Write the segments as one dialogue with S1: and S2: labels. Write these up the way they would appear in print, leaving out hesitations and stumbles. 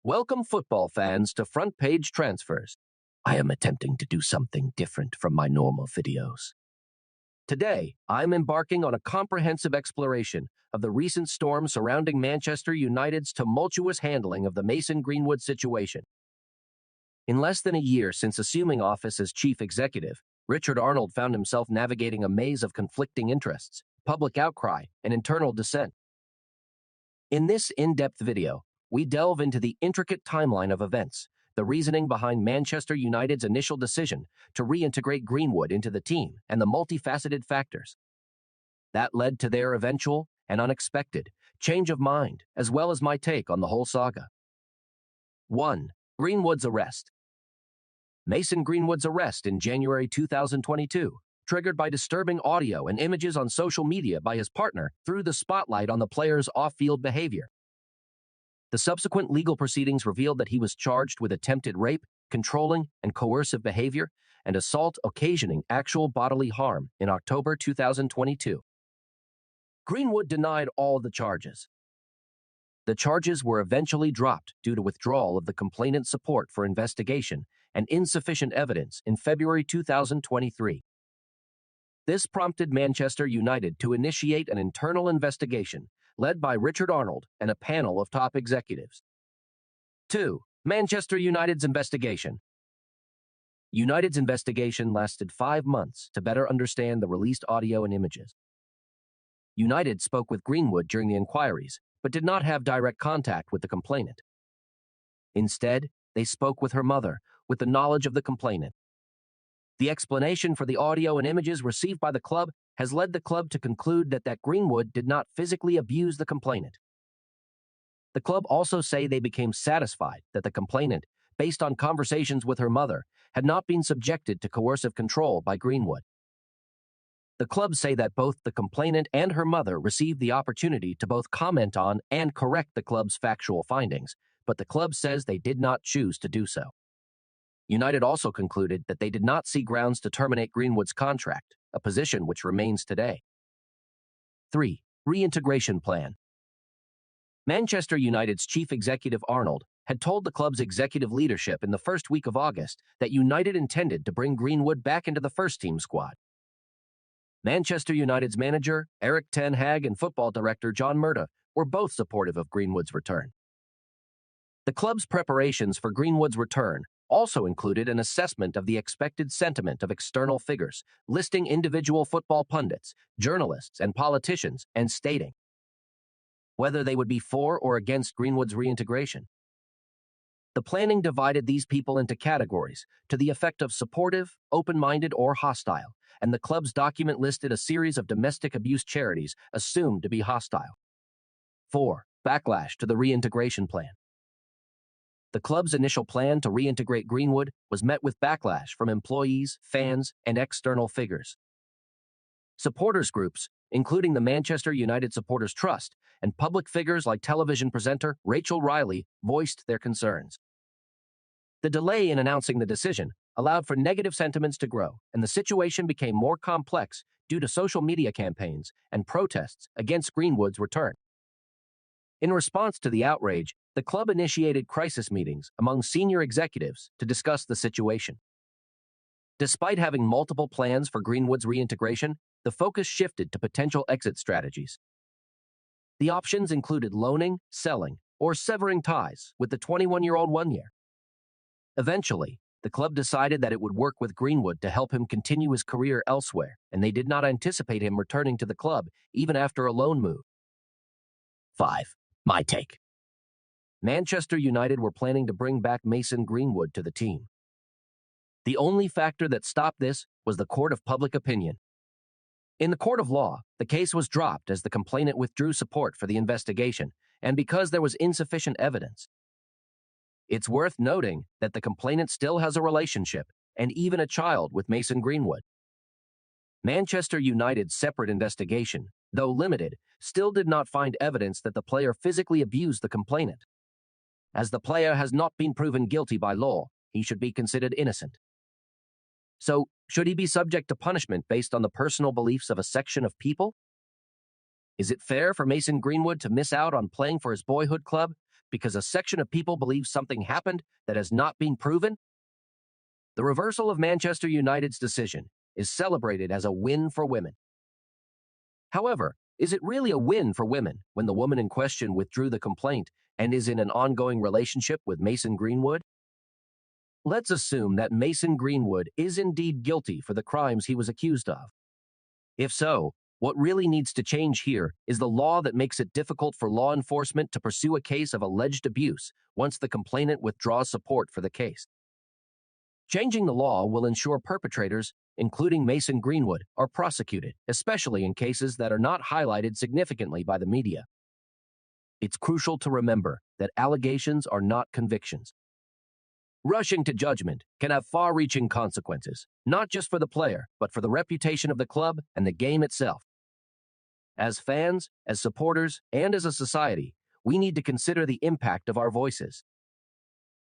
S1: Welcome, football fans, to Front Page Transfers. I am attempting to do something different from my normal videos. Today, I'm embarking on a comprehensive exploration of the recent storm surrounding Manchester United's tumultuous handling of the Mason Greenwood situation. In less than a year since assuming office as chief executive, Richard Arnold found himself navigating a maze of conflicting interests, public outcry, and internal dissent. In this in-depth video, we delve into the intricate timeline of events, the reasoning behind Manchester United's initial decision to reintegrate Greenwood into the team, and the multifaceted factors that led to their eventual and unexpected change of mind, as well as my take on the whole saga. 1. Greenwood's arrest. Mason Greenwood's arrest in January 2022, triggered by disturbing audio and images on social media by his partner, threw the spotlight on the player's off-field behavior. The subsequent legal proceedings revealed that he was charged with attempted rape, controlling and coercive behavior, and assault occasioning actual bodily harm in October 2022. Greenwood denied all the charges. The charges were eventually dropped due to withdrawal of the complainant's support for investigation and insufficient evidence in February 2023. This prompted Manchester United to initiate an internal investigation led by Richard Arnold and a panel of top executives. 2. Manchester United's investigation. United's investigation lasted 5 months to better understand the released audio and images. United spoke with Greenwood during the inquiries, but did not have direct contact with the complainant. Instead, they spoke with her mother, with the knowledge of the complainant. The explanation for the audio and images received by the club has led the club to conclude that Greenwood did not physically abuse the complainant. The club also say they became satisfied that the complainant, based on conversations with her mother, had not been subjected to coercive control by Greenwood. The club say that both the complainant and her mother received the opportunity to both comment on and correct the club's factual findings, but the club says they did not choose to do so. United also concluded that they did not see grounds to terminate Greenwood's contract, a position which remains today. 3. Reintegration Plan. Manchester United's chief executive Arnold had told the club's executive leadership in the first week of August that United intended to bring Greenwood back into the first-team squad. Manchester United's manager, Erik ten Hag, and football director John Murtough were both supportive of Greenwood's return. The club's preparations for Greenwood's return also included an assessment of the expected sentiment of external figures, listing individual football pundits, journalists, and politicians, and stating whether they would be for or against Greenwood's reintegration. The planning divided these people into categories to the effect of supportive, open-minded, or hostile, and the club's document listed a series of domestic abuse charities assumed to be hostile. 4. Backlash to the Reintegration Plan. The club's initial plan to reintegrate Greenwood was met with backlash from employees, fans, and external figures. Supporters groups, including the Manchester United Supporters Trust, and public figures like television presenter Rachel Riley, voiced their concerns. The delay in announcing the decision allowed for negative sentiments to grow, and the situation became more complex due to social media campaigns and protests against Greenwood's return. In response to the outrage, the club initiated crisis meetings among senior executives to discuss the situation. Despite having multiple plans for Greenwood's reintegration, the focus shifted to potential exit strategies. The options included loaning, selling, or severing ties with the 21-year-old 1 year. Eventually, the club decided that it would work with Greenwood to help him continue his career elsewhere, and they did not anticipate him returning to the club even after a loan move. 5. My take. Manchester United were planning to bring back Mason Greenwood to the team. The only factor that stopped this was the court of public opinion. In the court of law, the case was dropped as the complainant withdrew support for the investigation and because there was insufficient evidence. It's worth noting that the complainant still has a relationship and even a child with Mason Greenwood. Manchester United's separate investigation, though limited, still did not find evidence that the player physically abused the complainant. As the player has not been proven guilty by law, he should be considered innocent. So, should he be subject to punishment based on the personal beliefs of a section of people? Is it fair for Mason Greenwood to miss out on playing for his boyhood club because a section of people believe something happened that has not been proven? The reversal of Manchester United's decision is celebrated as a win for women. However, is it really a win for women when the woman in question withdrew the complaint and is in an ongoing relationship with Mason Greenwood? Let's assume that Mason Greenwood is indeed guilty for the crimes he was accused of. If so, what really needs to change here is the law that makes it difficult for law enforcement to pursue a case of alleged abuse once the complainant withdraws support for the case. Changing the law will ensure perpetrators, including Mason Greenwood, are prosecuted, especially in cases that are not highlighted significantly by the media. It's crucial to remember that allegations are not convictions. Rushing to judgment can have far-reaching consequences, not just for the player, but for the reputation of the club and the game itself. As fans, as supporters, and as a society, we need to consider the impact of our voices.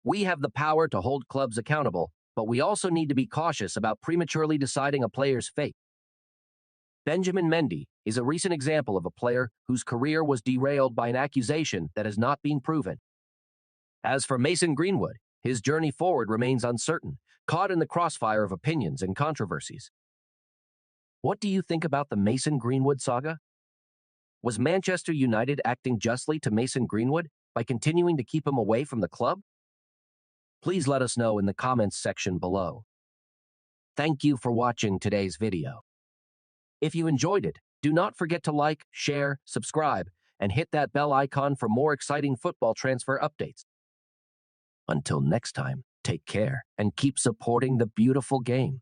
S1: We have the power to hold clubs accountable, but we also need to be cautious about prematurely deciding a player's fate. Benjamin Mendy is a recent example of a player whose career was derailed by an accusation that has not been proven. As for Mason Greenwood, his journey forward remains uncertain, caught in the crossfire of opinions and controversies. What do you think about the Mason Greenwood saga? Was Manchester United acting justly to Mason Greenwood by continuing to keep him away from the club? Please let us know in the comments section below. Thank you for watching today's video. If you enjoyed it, do not forget to like, share, subscribe, and hit that bell icon for more exciting football transfer updates. Until next time, take care and keep supporting the beautiful game.